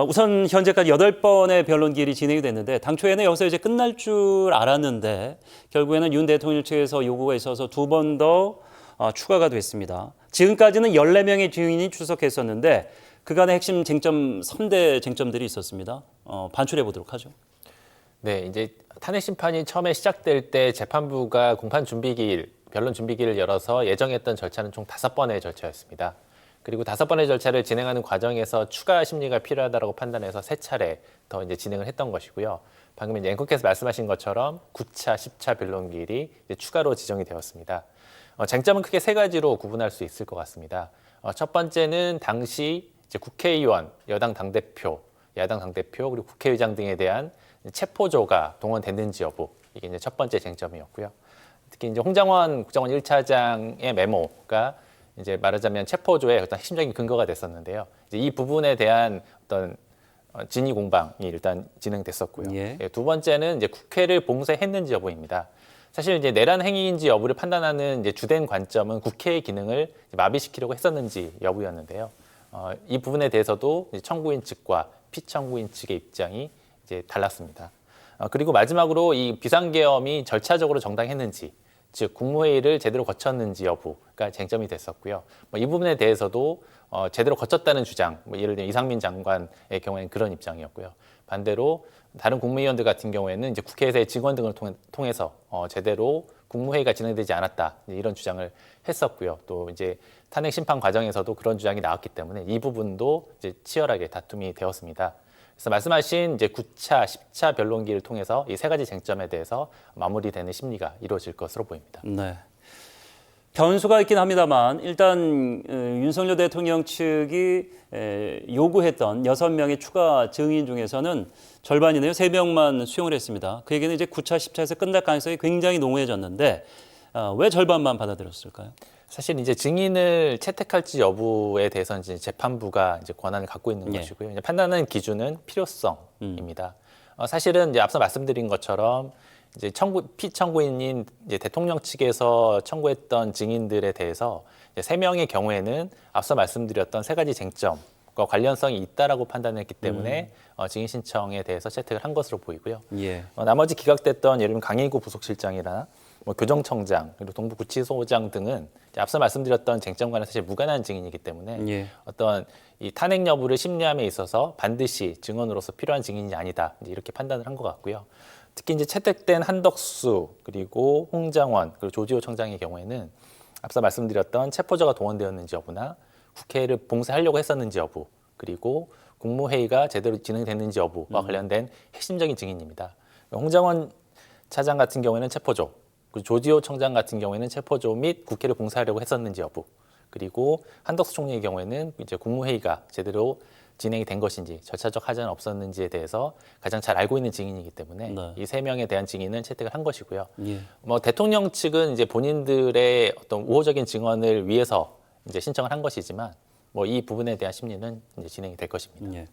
우선 현재까지 8번의 변론기일이 진행이 됐는데 당초에는 여기서 이제 끝날 줄 알았는데 결국에는 윤 대통령 측에서 요구가 있어서 2번 더 추가가 됐습니다. 지금까지는 14명의 증인이 출석했었는데 그간의 핵심 쟁점 3대 쟁점들이 있었습니다. 반출해 보도록 하죠. 네, 이제 탄핵 심판이 처음에 시작될 때 재판부가 공판 준비기일, 변론 준비기일을 열어서 예정했던 절차는 총 5번의 절차였습니다. 그리고 5번의 절차를 진행하는 과정에서 추가 심리가 필요하다고 판단해서 3차례 더 이제 진행을 했던 것이고요. 방금 이제 앵커께서 말씀하신 것처럼 9차, 10차 변론기일이 이제 추가로 지정이 되었습니다. 쟁점은 크게 3가지로 구분할 수 있을 것 같습니다. 첫 번째는 당시 이제 국회의원, 여당 당대표, 야당 당대표 그리고 국회의장 등에 대한 체포조가 동원됐는지 여부, 이게 이제 첫 번째 쟁점이었고요. 특히 이제 홍장원 국정원 1차장의 메모가 이제 말하자면 체포조의 어떤 핵심적인 근거가 됐었는데요. 이제 이 부분에 대한 어떤 진위 공방이 일단 진행됐었고요. 예. 두 번째는 이제 국회를 봉쇄했는지 여부입니다. 사실 이제 내란 행위인지 여부를 판단하는 이제 주된 관점은 국회의 기능을 마비시키려고 했었는지 여부였는데요. 이 부분에 대해서도 이제 청구인 측과 피청구인 측의 입장이 이제 달랐습니다. 그리고 마지막으로 이 비상계엄이 절차적으로 정당했는지, 즉 국무회의를 제대로 거쳤는지 여부가 쟁점이 됐었고요. 이 부분에 대해서도 제대로 거쳤다는 주장, 예를 들면 이상민 장관의 경우에는 그런 입장이었고요. 반대로 다른 국무위원들 같은 경우에는 이제 국회에서의 증언 등을 통해서 제대로 국무회의가 진행되지 않았다, 이런 주장을 했었고요. 또 이제 탄핵 심판 과정에서도 그런 주장이 나왔기 때문에 이 부분도 이제 치열하게 다툼이 되었습니다. 그래서 말씀하신 이제 9차, 10차 변론기를 통해서 이 3가지 쟁점에 대해서 마무리되는 심리가 이루어질 것으로 보입니다. 네. 변수가 있긴 합니다만 일단 윤석열 대통령 측이 요구했던 6명의 추가 증인 중에서는 절반이네요. 3명만 수용을 했습니다. 그 얘기는 이제 9차, 10차에서 끝날 가능성이 굉장히 농후해졌는데 왜 절반만 받아들였을까요? 사실 이제 증인을 채택할지 여부에 대해서는 이제 재판부가 이제 권한을 갖고 있는 것이고요. 이제 판단하는 기준은 필요성입니다. 사실은 이제 앞서 말씀드린 것처럼 이제 피청구인인 이제 대통령 측에서 청구했던 증인들에 대해서 이제 3명의 경우에는 앞서 말씀드렸던 3가지 쟁점과 관련성이 있다라고 판단했기 때문에 증인 신청에 대해서 채택을 한 것으로 보이고요. 예. 나머지 기각됐던 예를 들면 강일구 부속실장이나 교정청장 그리고 동부구치소장 등은 앞서 말씀드렸던 쟁점과는 사실 무관한 증인이기 때문에 어떤 이 탄핵 여부를 심리함에 있어서 반드시 증언으로서 필요한 증인이 아니다, 이렇게 판단을 한 것 같고요. 특히 이제 채택된 한덕수 그리고 홍장원 그리고 조지호 청장의 경우에는 앞서 말씀드렸던 체포조가 동원되었는지 여부나 국회를 봉쇄하려고 했었는지 여부, 그리고 국무회의가 제대로 진행됐는지 여부와 관련된 핵심적인 증인입니다. 홍장원 차장 같은 경우에는 체포조, 그리고 조지호 청장 같은 경우에는 체포조 및 국회를 봉쇄하려고 했었는지 여부, 그리고 한덕수 총리의 경우에는 이제 국무회의가 제대로 진행이 된 것인지 절차적 하자는 없었는지에 대해서 가장 잘 알고 있는 증인이기 때문에 이 3명에 대한 증인은 채택을 한 것이고요. 대통령 측은 이제 본인들의 어떤 우호적인 증언을 위해서 이제 신청을 한 것이지만 이 부분에 대한 심리는 이제 진행이 될 것입니다.